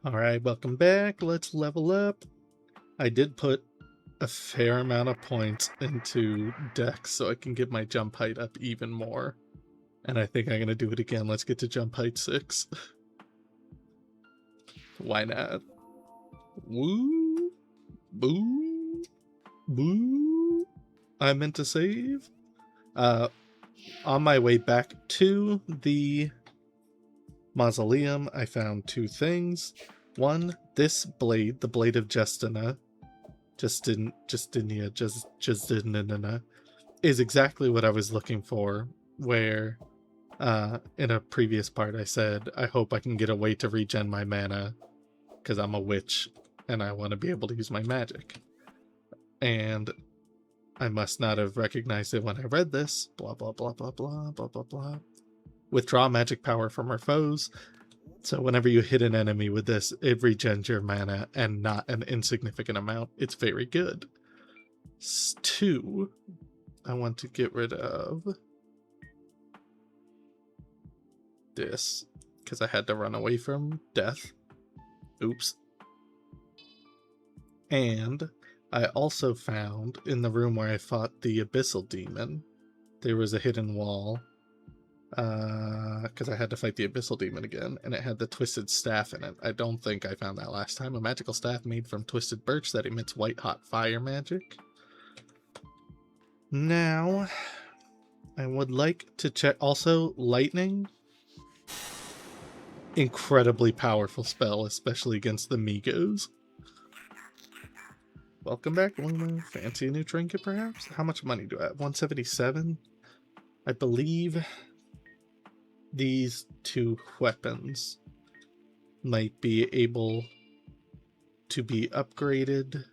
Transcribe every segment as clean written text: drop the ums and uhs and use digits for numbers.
Alright, welcome back. Let's level up. I did put a fair amount of points into Dex so I can get my jump height up even more. And I think I'm going to do it again. Let's get to jump height 6. Why not? Woo! Boo! Boo! I meant to save. On my way back to the mausoleum, I found two things. One, this blade, the Blade of Justina, is exactly what I was looking for, where in a previous part I said, I hope I can get a way to regen my mana, because I'm a witch, and I want to be able to use my magic. And I must not have recognized it when I read this, blah blah blah blah blah blah blah blah. Withdraw magic power from our foes. So whenever you hit an enemy with this, it regens your mana, and not an insignificant amount. It's very good. 2, I want to get rid of this, because I had to run away from death. Oops. And I also found, in the room where I fought the Abyssal Demon, there was a hidden wall. Because I had to fight the Abyssal Demon again, and it had the Twisted Staff in it. I don't think I found that last time. A magical staff made from twisted birch that emits white-hot fire magic. Now, I would like to check... Also, lightning. Incredibly powerful spell, especially against the Migos. Welcome back, Luna. Fancy a new trinket, perhaps? How much money do I have? 177? I believe... these two weapons might be able to be upgraded.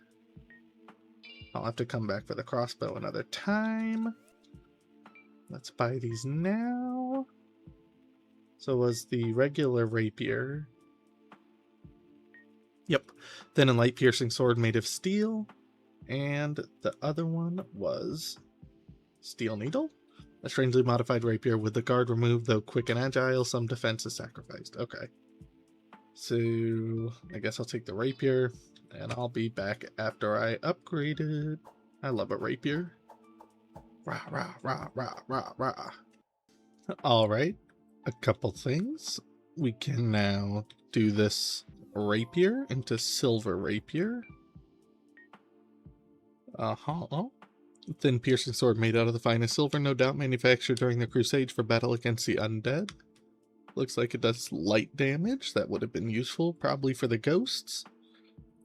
I'll have to come back for the crossbow another time. Let's buy these now. So was the regular rapier. Yep. Then a light piercing sword made of steel. And the other one was steel needle? A strangely modified rapier with the guard removed, though quick and agile, some defense is sacrificed. Okay. So, I guess I'll take the rapier, and I'll be back after I upgrade it. I love a rapier. Rah, rah, rah, rah, rah, rah. Alright, a couple things. We can now do this rapier into silver rapier. Thin piercing sword made out of the finest silver, no doubt manufactured during the Crusade for battle against the undead. Looks like it does light damage. That would have been useful, probably for the ghosts.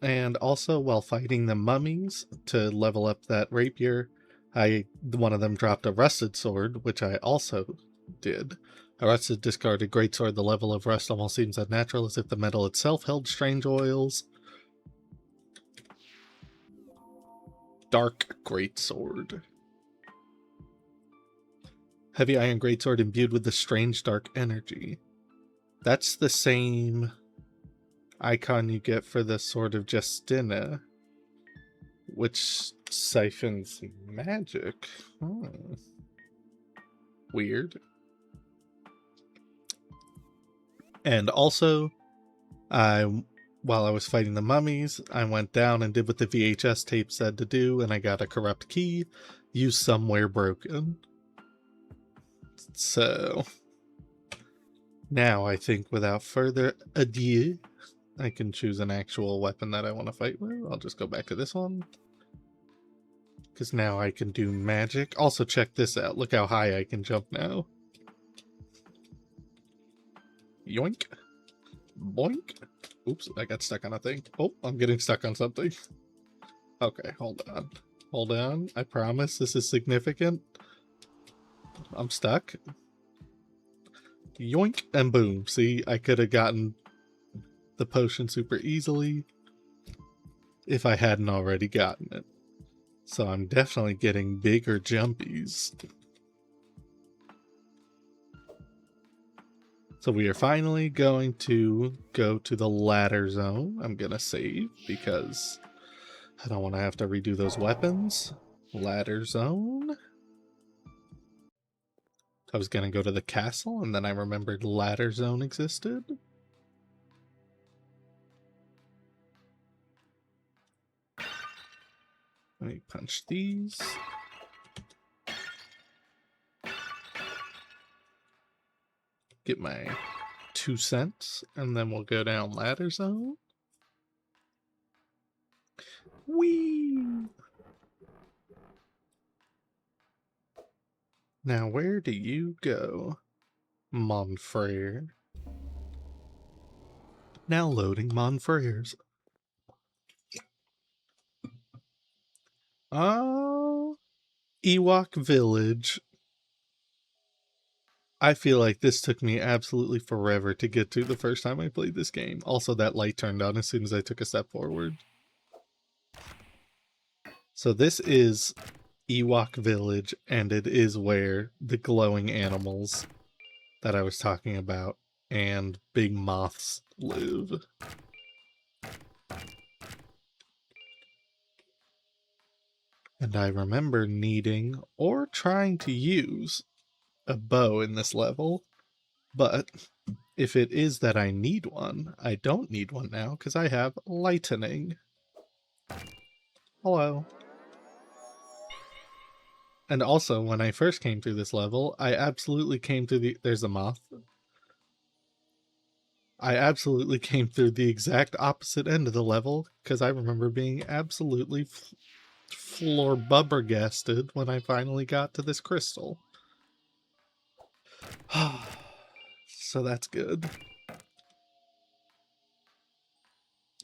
And also, while fighting the mummies, to level up that rapier, one of them dropped a rusted sword, which I also did. A rusted discarded greatsword. The level of rust almost seems unnatural, as if the metal itself held strange oils. Dark greatsword. Heavy iron greatsword imbued with the strange dark energy. That's the same icon you get for the Sword of Justina, which siphons magic. Weird. And also, while I was fighting the mummies, I went down and did what the VHS tape said to do, and I got a corrupt key. Use somewhere broken. So, now I think without further ado, I can choose an actual weapon that I want to fight with. I'll just go back to this one. Because now I can do magic. Also, check this out. Look how high I can jump now. Yoink. Boink. Oops, I got stuck on a thing. Oh, I'm getting stuck on something. Okay, hold on. Hold on. I promise this is significant. I'm stuck. Yoink, and boom. See, I could have gotten the potion super easily if I hadn't already gotten it. So I'm definitely getting bigger jumpies. So we are finally going to go to the ladder zone. I'm going to save because I don't want to have to redo those weapons. Ladder zone. I was going to go to the castle, and then I remembered ladder zone existed. me punch these. Get my 2 cents, and then we'll go down ladder zone. Whee! Now where do you go, Monfrere? Now loading Monfreres. Oh, Ewok Village. I feel like this took me absolutely forever to get to the first time I played this game. Also, that light turned on as soon as I took a step forward. So this is Ewok Village, and it is where the glowing animals that I was talking about and big moths live. And I remember needing or trying to use a bow in this level, but if it is that I need one, I don't need one now because I have lightning. Hello. And also, when I first came through this level, I absolutely came through the... There's a moth. I absolutely came through the exact opposite end of the level because I remember being absolutely floorbubbergasted when I finally got to this crystal. So that's good.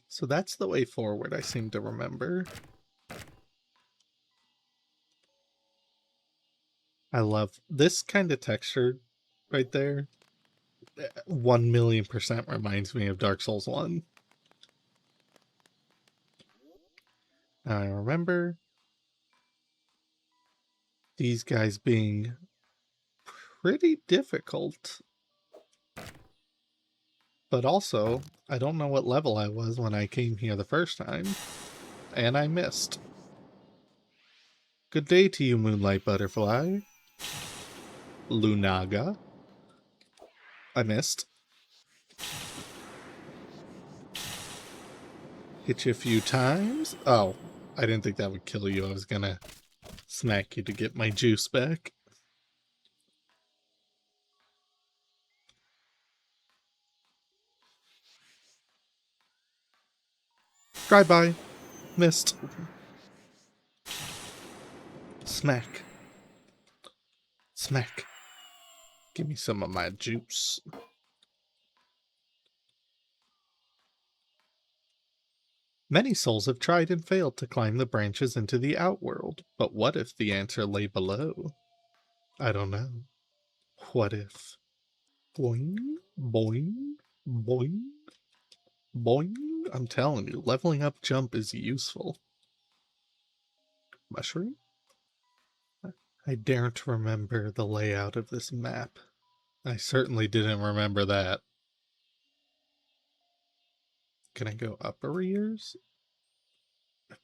So that's the way forward, I seem to remember. I love this kind of texture right there. 1,000,000% reminds me of Dark Souls 1. I remember these guys being pretty difficult. But also, I don't know what level I was when I came here the first time. And I missed. Good day to you, Moonlight Butterfly. Lunaga. I missed. Hit you a few times. Oh, I didn't think that would kill you. I was gonna smack you to get my juice back. Drive-by. Missed. Smack. Smack. Give me some of my juice. Many souls have tried and failed to climb the branches into the outworld, but what if the answer lay below? I don't know. What if? Boing, boing, boing, boing. I'm telling you, leveling up jump is useful. Mushroom? I daren't remember the layout of this map. I certainly didn't remember that. Can I go upper ears?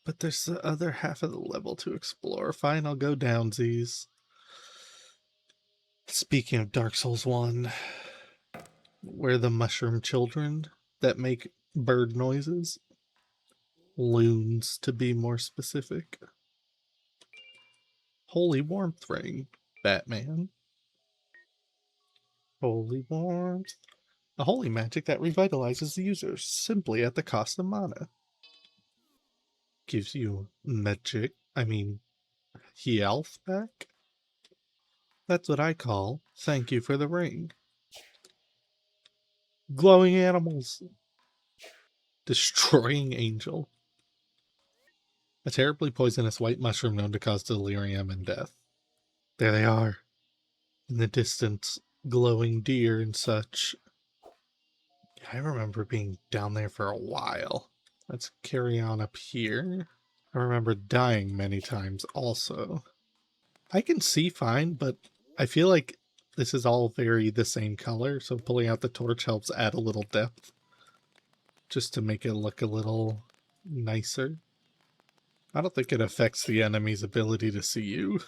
But there's the other half of the level to explore. Fine, I'll go downsies. Speaking of Dark Souls 1, where the mushroom children that make bird noises. Loons, to be more specific. Holy warmth ring, Batman. Holy warmth. A holy magic that revitalizes the user simply at the cost of mana. Gives you health back? That's what I call thank you for the ring. Glowing animals. Destroying angel. A terribly poisonous white mushroom known to cause delirium and death. There they are. In the distance, glowing deer and such. I remember being down there for a while. Let's carry on up here. I remember dying many times also. I can see fine, but I feel like this is all very the same color, so pulling out the torch helps add a little depth. Just to make it look a little nicer. I don't think it affects the enemy's ability to see you.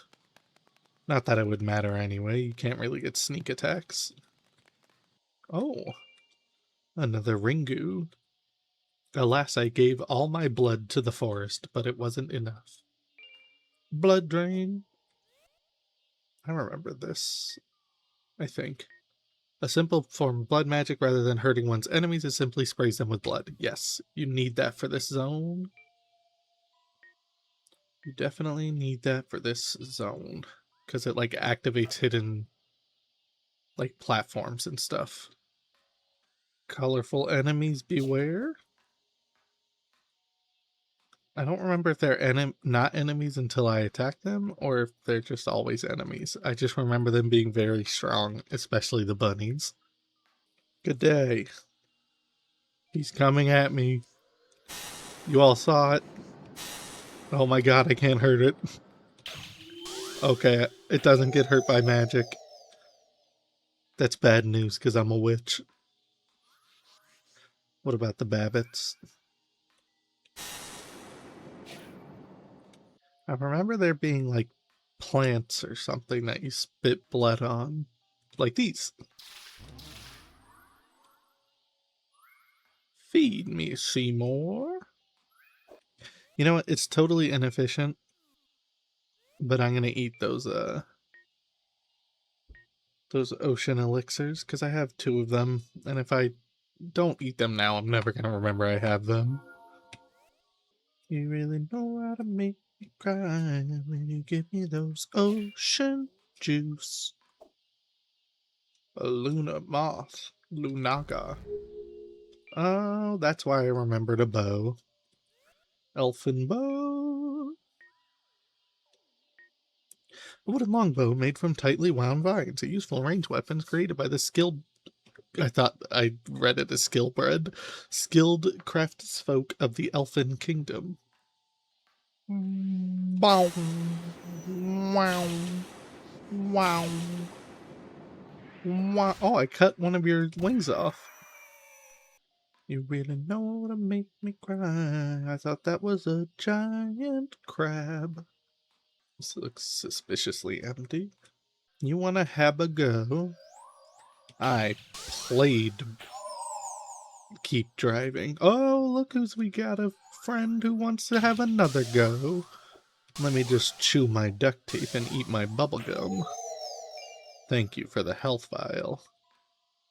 Not that it would matter anyway, you can't really get sneak attacks. Oh, another Ringu. Alas, I gave all my blood to the forest, but it wasn't enough. Blood Drain. I remember this, I think. A simple form of blood magic rather than hurting one's enemies, it simply sprays them with blood. Yes, you need that for this zone. You definitely need that for this zone. Because it, like, activates hidden, like, platforms and stuff. Colorful enemies beware. I don't remember if they're not enemies until I attack them, or if they're just always enemies. I just remember them being very strong, especially the bunnies. Good day. He's coming at me. You all saw it. Oh my god, I can't hurt it. Okay, it doesn't get hurt by magic. That's bad news, because I'm a witch. What about the Babbits? I remember there being, like, plants or something that you spit blood on. Like these. Feed me, Seymour. You know what? It's totally inefficient. But I'm gonna eat those ocean elixirs, because I have 2 of them. And if I don't eat them now, I'm never gonna remember I have them. You really know how to make me cry when you give me those ocean juice. A Luna moth. Lunaga. Oh, that's why I remembered a bow. Elfin bow. A wooden longbow made from tightly wound vines. A useful ranged weapon created by the skilled... I thought I read it as skillbred. Skilled craftsfolk of the Elfin Kingdom. Wow. Wow. Wow. Wow. Oh, I cut one of your wings off. You really know how to make me cry. I thought that was a giant crab. This looks suspiciously empty. You want to have a go? I played keep driving. Oh, look who's we got, a friend who wants to have another go. Let me just chew my duct tape and eat my bubblegum. Thank you for the health vial.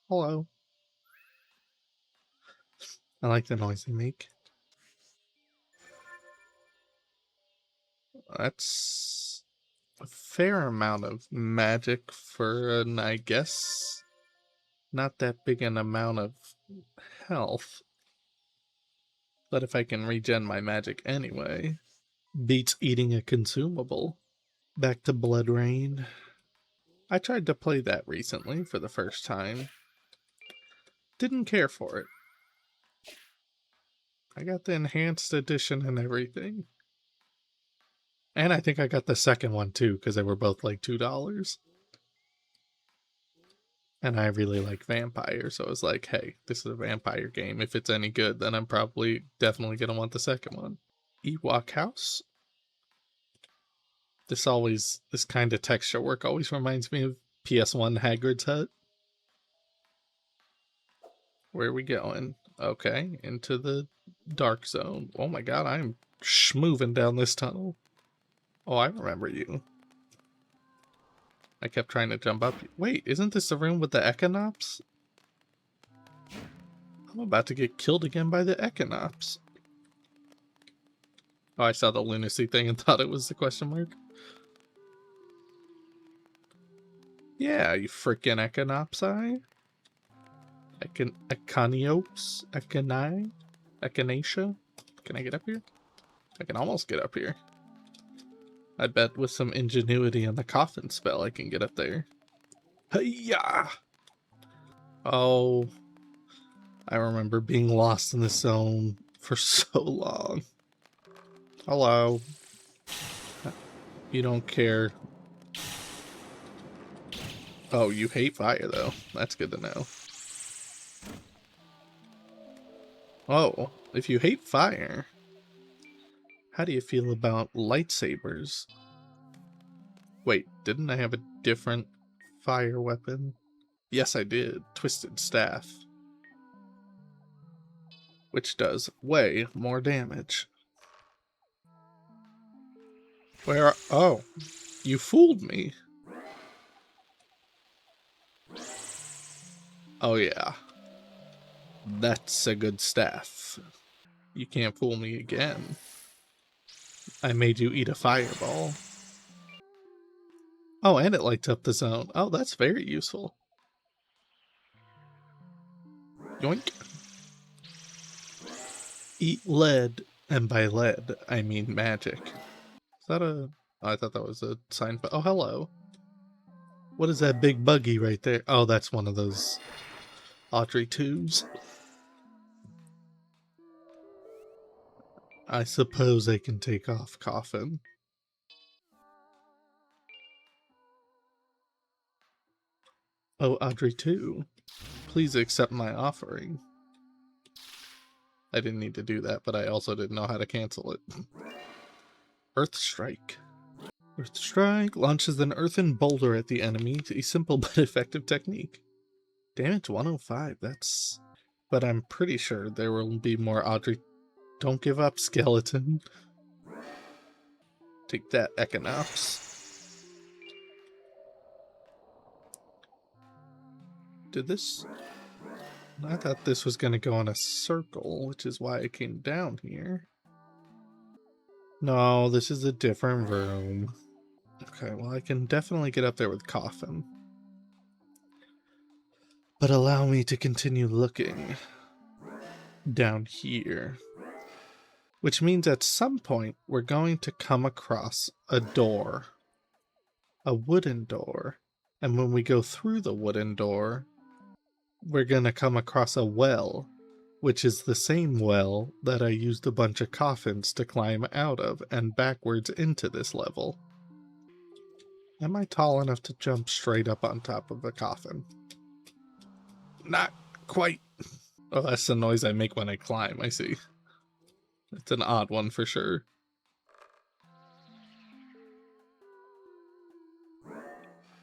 Hello. I like the noise they make. That's a fair amount of magic for an, I guess, not that big an amount of health. But if I can regen my magic anyway, beats eating a consumable. Back to Blood Rain. I tried to play that recently for the first time. Didn't care for it. I got the enhanced edition and everything. And I think I got the second one too, because they were both like $2. And I really like vampires, so I was like, hey, this is a vampire game. If it's any good, then I'm probably definitely going to want the second one. Ewok House. This kind of texture work always reminds me of PS1 Hagrid's Hut. Where are we going? Okay, into the dark zone. Oh my god, I'm schmoving down this tunnel. Oh, I remember you. I kept trying to jump up. Wait, isn't this the room with the Echinops? I'm about to get killed again by the Echinops. Oh, I saw the lunacy thing and thought it was the question mark. Yeah, you freaking Echinopsi. Echiniopes? Echinacea? Can I get up here? I can almost get up here. I bet with some ingenuity and the coffin spell I can get up there. Hey-ya! Oh, I remember being lost in the zone for so long. Hello. You don't care. Oh, you hate fire though. That's good to know. Oh, if you hate fire, how do you feel about lightsabers? Wait, didn't I have a different fire weapon? Yes, I did. Twisted Staff. Which does way more damage. Where? Oh, you fooled me. Oh yeah, that's a good staff. You can't fool me again. I made you eat a fireball. Oh, and it lights up the zone. Oh, that's very useful. Yoink. Eat lead, and by lead, I mean magic. Is that a... Oh, I thought that was a sign, but... Oh, hello. What is that big buggy right there? Oh, that's one of those Audrey tubes. I suppose I can take off Coffin. Oh, Audrey 2. Please accept my offering. I didn't need to do that, but I also didn't know how to cancel it. Earth Strike. Earth Strike launches an earthen boulder at the enemy. A simple but effective technique. Damage 105, that's... But I'm pretty sure there will be more Audrey. Don't give up, skeleton. Take that, Equinox. Did this... I thought this was going to go in a circle, which is why I came down here. No, this is a different room. Okay, well, I can definitely get up there with Coffin. But allow me to continue looking down here. Which means at some point, we're going to come across a door. A wooden door. And when we go through the wooden door, we're going to come across a well, which is the same well that I used a bunch of coffins to climb out of and backwards into this level. Am I tall enough to jump straight up on top of a coffin? Not quite. Oh, that's the noise I make when I climb, I see. It's an odd one for sure.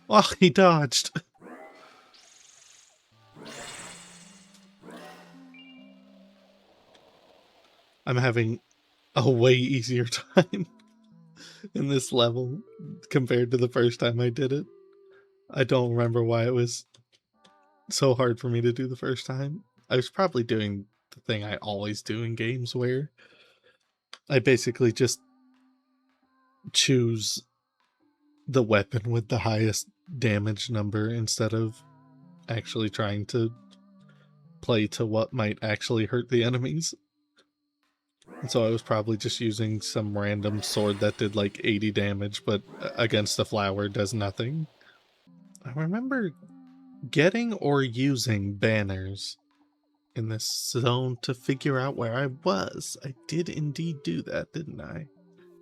Oh, he dodged. I'm having a way easier time in this level compared to the first time I did it. I don't remember why it was so hard for me to do the first time. I was probably doing the thing I always do in games where I basically just choose the weapon with the highest damage number instead of actually trying to play to what might actually hurt the enemies. And so I was probably just using some random sword that did like 80 damage, but against a flower does nothing. I remember getting or using banners in this zone to figure out where I was. I did indeed do that, didn't I?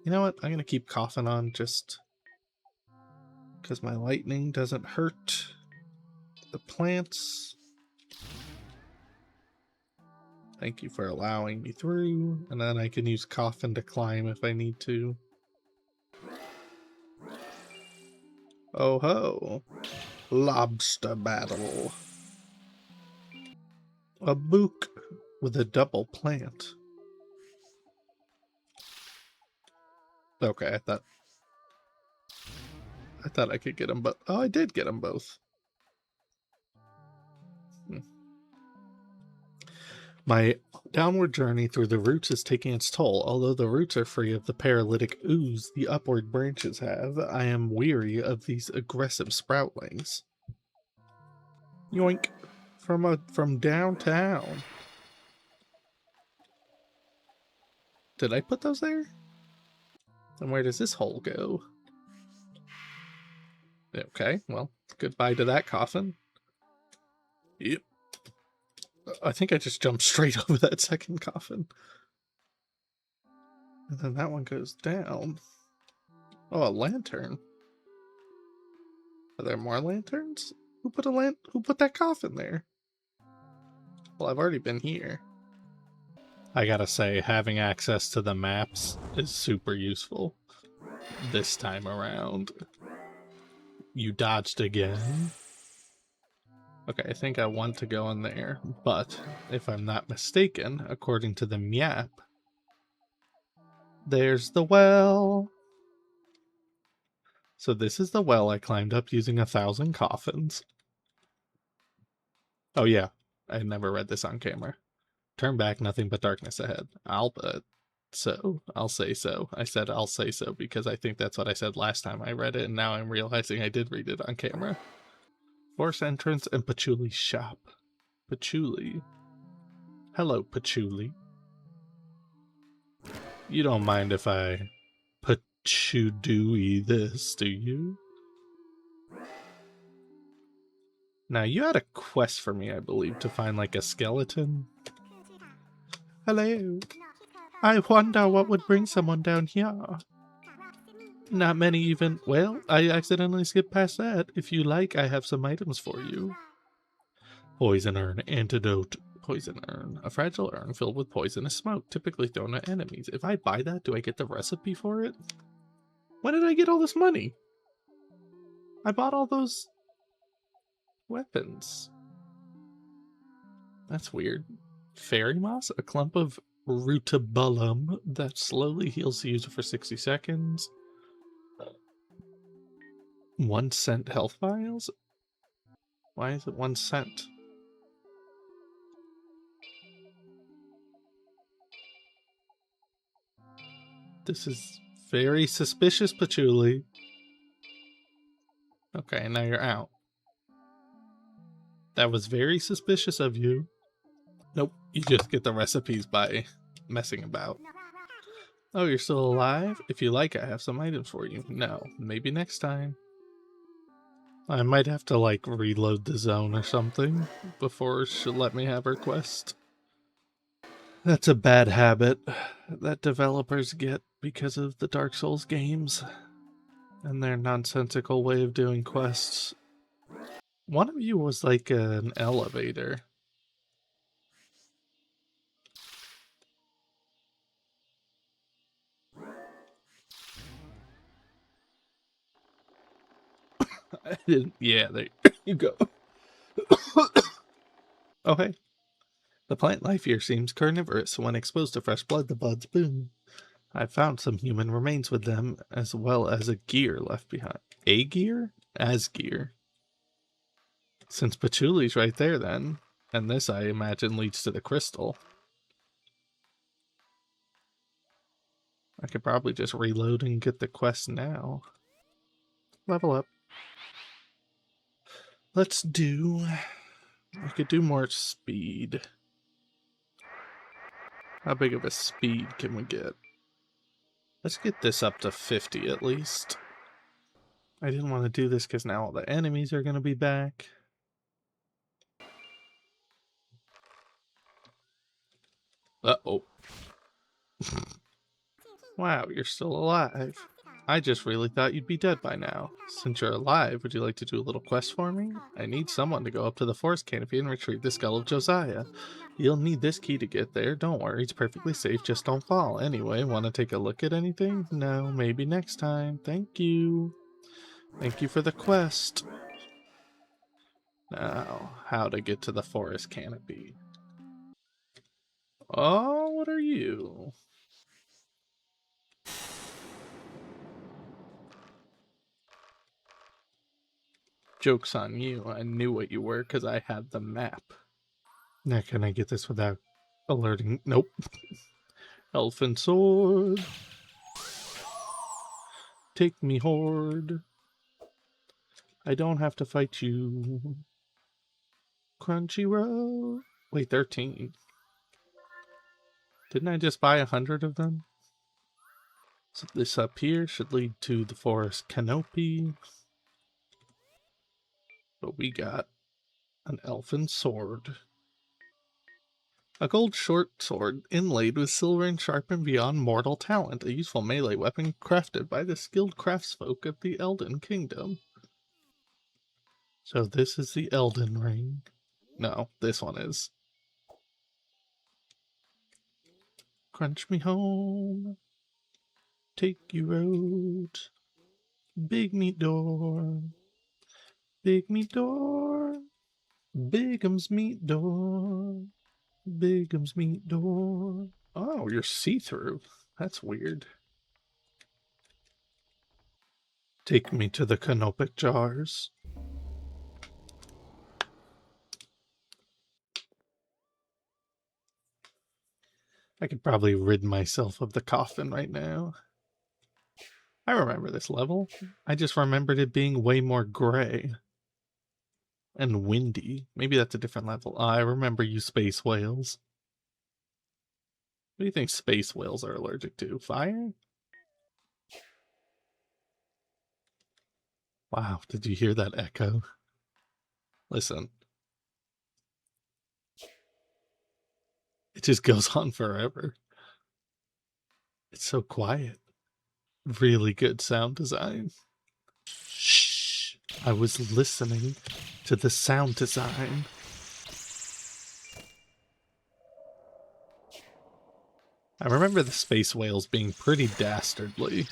You know what? I'm going to keep coughing on just because my lightning doesn't hurt the plants. Thank you for allowing me through, and then I can use Coffin to climb if I need to. Oh ho! Lobster battle. A book with a double plant. Okay, I thought I could get them both. Oh, I did get them both. My downward journey through the roots is taking its toll. Although the roots are free of the paralytic ooze the upward branches have, I am weary of these aggressive sproutlings. Yoink! From downtown. Did I put those there? And where does this hole go? Okay, well, goodbye to that coffin. Yep. I think I just jumped straight over that second coffin. And then that one goes down. Oh, a lantern. Are there more lanterns? Who put that coffin there? Well, I've already been here. I gotta say, having access to the maps is super useful this time around. You dodged again. Okay, I think I want to go in there, but if I'm not mistaken, according to the map, there's the well. So this is the well I climbed up using 1,000 coffins. Oh yeah, I never read this on camera. Turn back, nothing but darkness ahead. I'll say so. I said I'll say so because I think that's what I said last time I read it, and now I'm realizing I did read it on camera. Force entrance and Patchouli's shop. Patchouli. Hello, Patchouli. You don't mind if I patchouli this, do you? Now, you had a quest for me, I believe, to find like a skeleton. Hello. I wonder what would bring someone down here. Not many even. Well, I accidentally skipped past that. If you like, I have some items for you. Poison urn, antidote. Poison urn. A fragile urn filled with poisonous smoke, typically thrown at enemies. If I buy that, do I get the recipe for it? When did I get all this money? I bought all those weapons. That's weird. Fairy moss? A clump of rutabalum that slowly heals the user for 60 seconds. 1 cent health vials? Why is it 1 cent? This is very suspicious, Patchouli. Okay, now you're out. That was very suspicious of you. Nope, you just get the recipes by messing about. Oh, you're still alive? If you like, I have some items for you. No, maybe next time. I might have to, like, reload the zone or something before she'll let me have her quest. That's a bad habit that developers get because of the Dark Souls games and their nonsensical way of doing quests. One of you was like an elevator. I didn't. Yeah, there you go. Oh, hey. The plant life here seems carnivorous. When exposed to fresh blood, the buds boom. I found some human remains with them, as well as a gear left behind. A gear? As gear. Since Patchouli's right there, then. And this, I imagine, leads to the crystal. I could probably just reload and get the quest now. Level up. Let's do... I could do more speed. How big of a speed can we get? Let's get this up to 50 at least. I didn't want to do this because now all the enemies are going to be back. Uh-oh. Wow, you're still alive. I just really thought you'd be dead by now. Since you're alive, would you like to do a little quest for me? I need someone to go up to the forest canopy and retrieve the skull of Josiah. You'll need this key to get there. Don't worry, it's perfectly safe, just don't fall. Anyway, want to take a look at anything? No, maybe next time. Thank you. Thank you for the quest. Now, how to get to the forest canopy. Oh, what are you? Joke's on you. I knew what you were because I had the map. Now, can I get this without alerting? Nope. Elfin sword. Take me, horde. I don't have to fight you. Crunchyroll. Wait, 13. Didn't I just buy 100 of them? So this up here should lead to the forest canopy. But we got an elfin sword. A gold short sword inlaid with silver and sharpened beyond mortal talent. A useful melee weapon crafted by the skilled craftsfolk of the Elden Kingdom. So this is the Elden Ring. No, this one is. Crunch me home. Take you road. Big meat door. Big meat door. Bigum's meat door. Bigum's meat door. Oh, you're see-through. That's weird. Take me to the canopic jars. I could probably rid myself of the coffin right now. I remember this level. I just remembered it being way more gray. And windy. Maybe that's a different level. I remember you space whales. What do you think space whales are allergic to? Fire? Wow, did you hear that echo? Listen. It just goes on forever. It's so quiet. Really good sound design. Shh. I was listening to the sound design. I remember the space whales being pretty dastardly.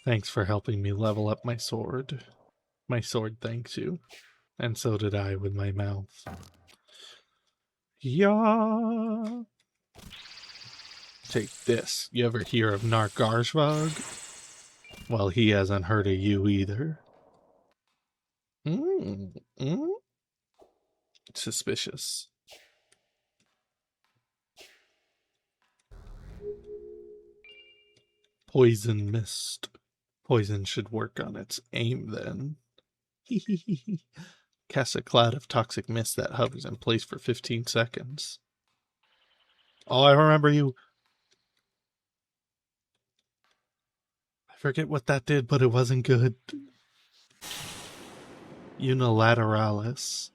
Thanks for helping me level up my sword. My sword thanks you. And so did I with my mouth. Yeah. Take this. You ever hear of Nargarsvog? Well, he hasn't heard of you either. Suspicious. Poison mist. Poison should work on its aim then. Cast a cloud of toxic mist that hovers in place for 15 seconds. Oh, I remember you. I forget what that did, but it wasn't good. Unilateralis.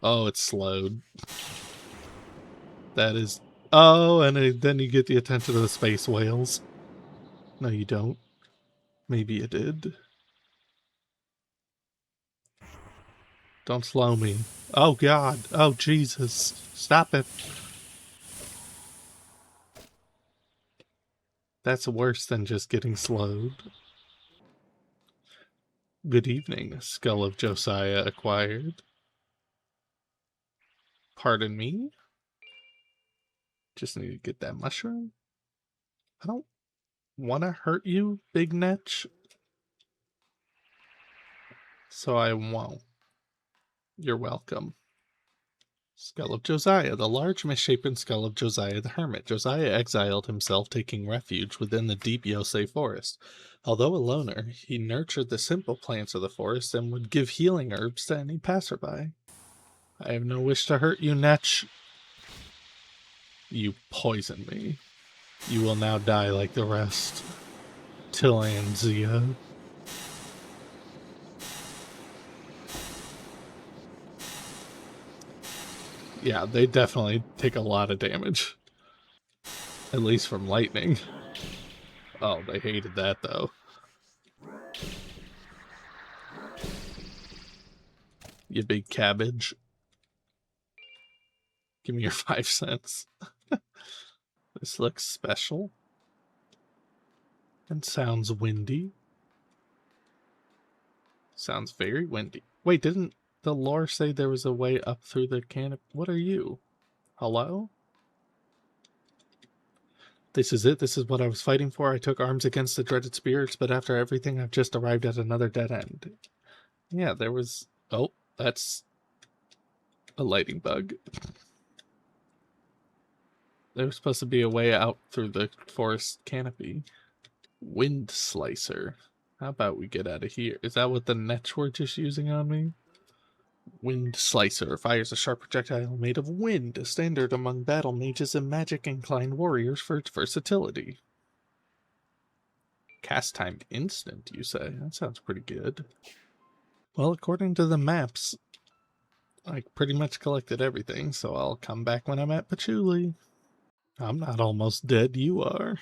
Oh, it's slowed. That is... Oh, and then you get the attention of the space whales. No, you don't. Maybe you did. Don't slow me. Oh, God. Oh, Jesus. Stop it. That's worse than just getting slowed. Good evening. Skull of Josiah acquired. Pardon me? Just need to get that mushroom. I don't want to hurt you, Big Netch. So I won't. You're welcome. Skull of Josiah, the large misshapen skull of Josiah the Hermit. Josiah exiled himself, taking refuge within the deep Yosei forest. Although a loner, he nurtured the simple plants of the forest and would give healing herbs to any passerby. I have no wish to hurt you, Netch. You poisoned me. You will now die like the rest. Tillandsia. Yeah, they definitely take a lot of damage. At least from lightning. Oh, they hated that, though. You big cabbage. Give me your 5 cents. This looks special. And sounds windy. Sounds very windy. Wait, didn't the lore say there was a way up through the canopy? What are you? Hello? This is it. This is what I was fighting for. I took arms against the dreaded spirits, but after everything, I've just arrived at another dead end. Yeah, there was... Oh, that's a lightning bug. There was supposed to be a way out through the forest canopy. Wind Slicer. How about we get out of here? Is that what the nets were just using on me? Wind Slicer fires a sharp projectile made of wind, a standard among battle mages and magic-inclined warriors for its versatility. Cast timed instant, you say? That sounds pretty good. Well, according to the maps, I pretty much collected everything, so I'll come back when I'm at Patchouli. I'm not almost dead, you are.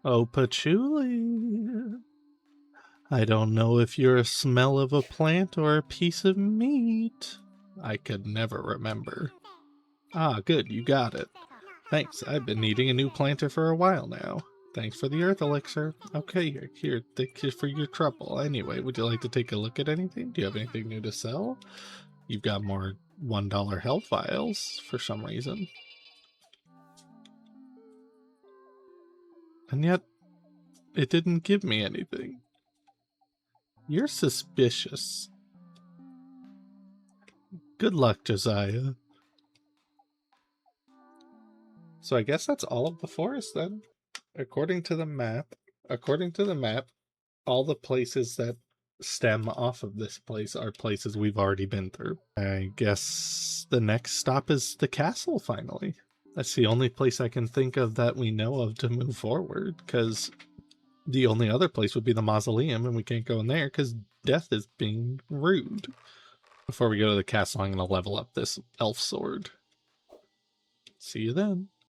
Oh, Patchouli. I don't know if you're a smell of a plant or a piece of meat. I could never remember. Ah, good, you got it. Thanks, I've been needing a new planter for a while now. Thanks for the earth elixir. Okay, here, thank you for your trouble. Anyway, would you like to take a look at anything? Do you have anything new to sell? You've got more $1 health vials for some reason. And yet, It didn't give me anything. You're suspicious. Good luck, Josiah. So I guess that's all of the forest then. According to the map, all the places that stem off of this place are places we've already been through. I guess the next stop is the castle, finally. That's the only place I can think of that we know of to move forward, because the only other place would be the mausoleum, and we can't go in there because Death is being rude. Before we go to the castle, I'm going to level up this elf sword. See you then.